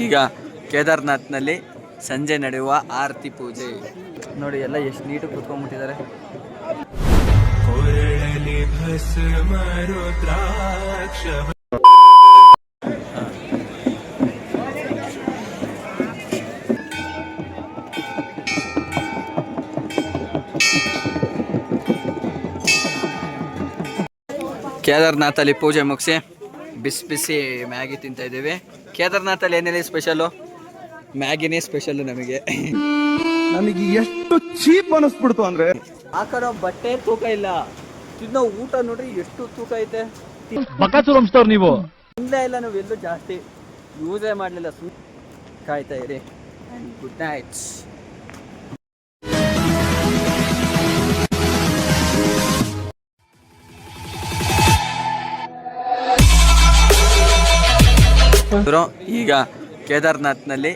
ಈಗ ಕೇದಾರ್ನಾಥ್ನಲ್ಲಿ ಸಂಜೆ ನಡೆಯುವ ಆರತಿ ಪೂಜೆ ನೋಡಿ, ಎಲ್ಲ ಎಷ್ಟು ನೀಟಾಗಿ ಕೂತ್ಕೊಂಡ್ಬಿಟ್ಟಿದ್ದಾರೆ. ಕೇದಾರ್ನಾಥಲ್ಲಿ ಪೂಜೆ ಮುಗಿಸಿ ಬಿಸಿ ಬಿಸಿ ಮ್ಯಾಗಿ ತಿಂತಾ ಇದ್ದೀವಿ. ಕೇದಾರ್ನಾಥಲ್ಲಿ ಏನೇಳಿ ಸ್ಪೆಷಲು? ಮ್ಯಾಗಿನೇ ಸ್ಪೆಷಲ್ಲು. ನಮಗೆ ಎಷ್ಟು ಚೀಪ್ ಅನಿಸ್ಬಿಡ್ತು ಅಂದ್ರೆ, ಹಾಕೋಣ ಬಟ್ಟೆ ತೂಕ ಇಲ್ಲ, ತಿನ್ನೋ ಊಟ ನೋಡ್ರಿ ಎಷ್ಟು ತೂಕ ಐತೆ. ನೀವು ತಿಂದೇ ಇಲ್ಲ, ನಾವು ಎಲ್ಲೂ ಜಾಸ್ತಿ ಯೂಸೇ ಮಾಡಲಿಲ್ಲ. ಕಾಯ್ತಾ ಇರಿ. Good night. ಈಗ ಕೇದಾರ್ನಾಥ್ನಲ್ಲಿ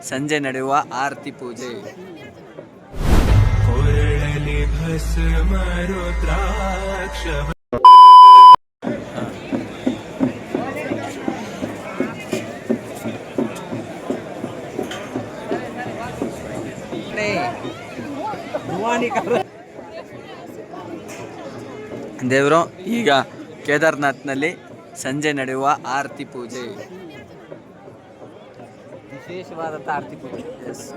ಸಂಜೆ ನಡೆಯುವ ಆರತಿ ಪೂಜೆ. ದೇವರು ಈಗ ಕೇದಾರ್ನಾಥ್ನಲ್ಲಿ ಸಂಜೆ ನಡೆಯುವ ಆರತಿ ಪೂಜೆ. ವಿಶೇಷವಾದಂತಹ ಆರತಿ ಪೂಜೆ.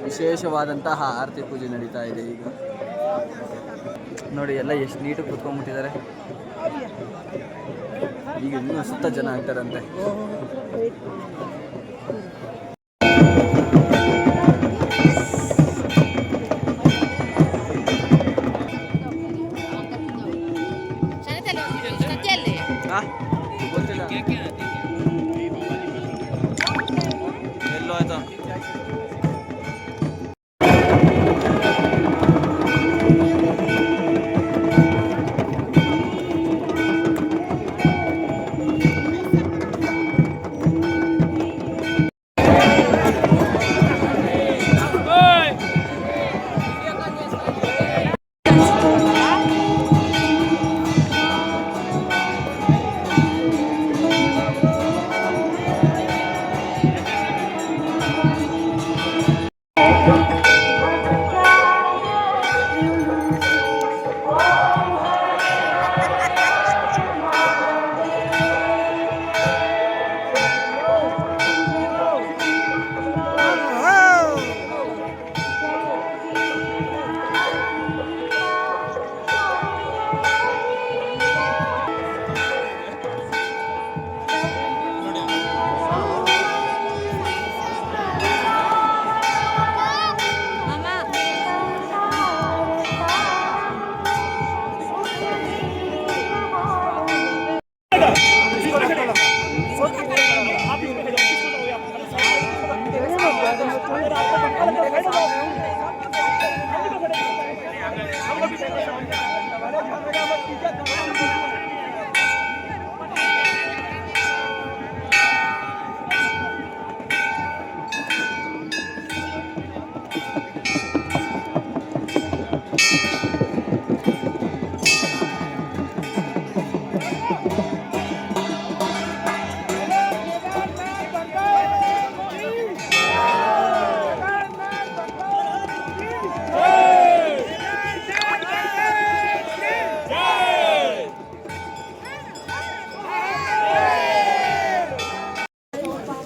ವಿಶೇಷವಾದಂತಹ ಆರತಿ ಪೂಜೆ ನಡೀತಾ ಇದೆ ಈಗ. ನೋಡಿ, ಎಲ್ಲ ಎಷ್ಟು ನೀಟಾಗಿ ಕೂತ್ಕೊಂಡ್ಬಿಟ್ಟಿದ್ದಾರೆ. ಈಗ ಇನ್ನೂ ಸುತ್ತ ಜನ ಆಗ್ತಾರಂತೆ. ಗೊತ್ತಿಲ್ಲ ಎಲ್ಲೋ ಆಯ್ತಾ.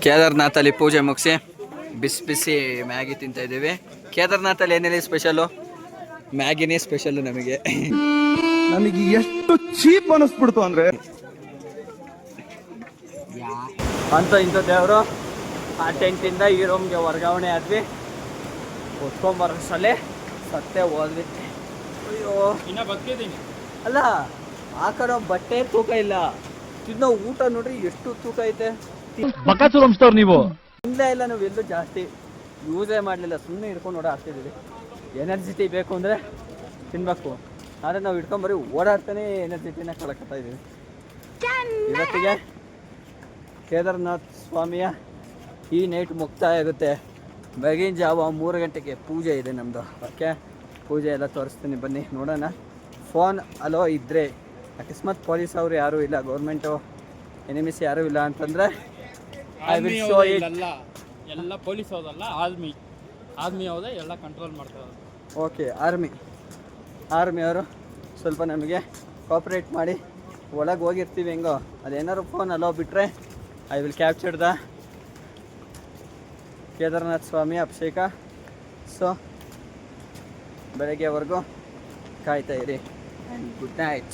ಕೇದಾರ್ನಾಥಲ್ಲಿ ಪೂಜೆ ಮುಗಿಸಿ ಬಿಸಿ ಬಿಸಿ ಮ್ಯಾಗಿ ತಿಂತಾ ಇದ್ದೀವಿ. ಕೇದಾರ್ನಾಥಲ್ಲಿ ಏನೇಳಿ ಸ್ಪೆಷಲು? ಮ್ಯಾಗಿನೇ ಸ್ಪೆಷಲ್ಲು. ನಮಗೆ ಎಷ್ಟು ಚೀಪ್ ಅನಿಸ್ಬಿಡ್ತು ಅಂದ್ರೆ, ಅಂತ ಇಂಥ ದೇವರು ಆ ಟೆಂಟಿಂದ ಈ ರೂಮ್ಗೆ ವರ್ಗಾವಣೆ ಆದ್ವಿ. ಹೊತ್ಕೊಂಬರೋಷ್ಟಲ್ಲೇ ಸತ್ತೇ ಹೋದ್ವಿ. ಅಯ್ಯೋ, ಇನ್ನ ಬದುಕಿದ್ದೀನಿ. ಅಲ್ಲ, ಹಾಕೋಣ ಬಟ್ಟೆ ತೂಕ ಇಲ್ಲ, ತಿನ್ನೋ ಊಟ ನೋಡ್ರಿ ಎಷ್ಟು ತೂಕ ಐತೆ. ನೀವು ತಿಂದೇ ಇಲ್ಲ, ನಾವು ಎಲ್ಲೂ ಜಾಸ್ತಿ ಯೂಸೇ ಮಾಡಲಿಲ್ಲ. ಸುಮ್ಮನೆ ಹಿಡ್ಕೊಂಡು ಓಡಾಡ್ತಿದ್ದೀವಿ. ಎನರ್ಜಿಟಿ ಬೇಕು ಅಂದರೆ ತಿನ್ಬೇಕು, ಆದರೆ ನಾವು ಹಿಡ್ಕೊಂಬರಿ ಓಡಾಡ್ತಾನೆ ಎನರ್ಜಿಟಿನ ಕಳ್ಕೊತಾ ಇದ್ದೀವಿ. ಇವತ್ತಿಗೆ ಕೇದಾರ್ನಾಥ್ ಸ್ವಾಮಿಯ ಈ ನೈಟ್ ಮುಕ್ತಾಯ ಆಗುತ್ತೆ. ಬೆಳಗಿನ ಜಾವ 3 ಗಂಟೆಗೆ ಪೂಜೆ ಇದೆ ನಮ್ಮದು. ಓಕೆ, ಪೂಜೆ ಎಲ್ಲ ತೋರಿಸ್ತೀನಿ, ಬನ್ನಿ ನೋಡೋಣ. ಫೋನ್ ಅಲೋ ಇದ್ದರೆ, ಅಕಸ್ಮಾತ್ ಪೊಲೀಸ್ ಅವರು ಯಾರೂ ಇಲ್ಲ, ಗೌರ್ಮೆಂಟು ಎನಿಮಿಸ್ ಯಾರೂ ಇಲ್ಲ ಅಂತಂದರೆ ಐ ವಿಲ್ ಶೋ ಇಟ್. ಎಲ್ಲ ಪೊಲೀಸ್ ಹೌದಲ್ಲ, ಆರ್ಮಿ ಹೌದೇ ಎಲ್ಲ ಕಂಟ್ರೋಲ್ ಮಾಡ್ತಾರೆ. ಓಕೆ, ಆರ್ಮಿಯವರು ಸ್ವಲ್ಪ ನಮಗೆ ಕೋಆಪ್ರೇಟ್ ಮಾಡಿ ಒಳಗೆ ಹೋಗಿರ್ತೀವಿ ಹೆಂಗೋ, ಅದೇನಾದ್ರು ಫೋನ್ ಅಲೋ ಬಿಟ್ಟರೆ I will capture the Kedarnath ಸ್ವಾಮಿ ಅಭಿಷೇಕ. ಸೊ ಬೆಳಗ್ಗೆವರೆಗೂ ಕಾಯ್ತಾ ಇರಿ ಆ್ಯಂಡ್ ಗುಡ್ ನೈಟ್.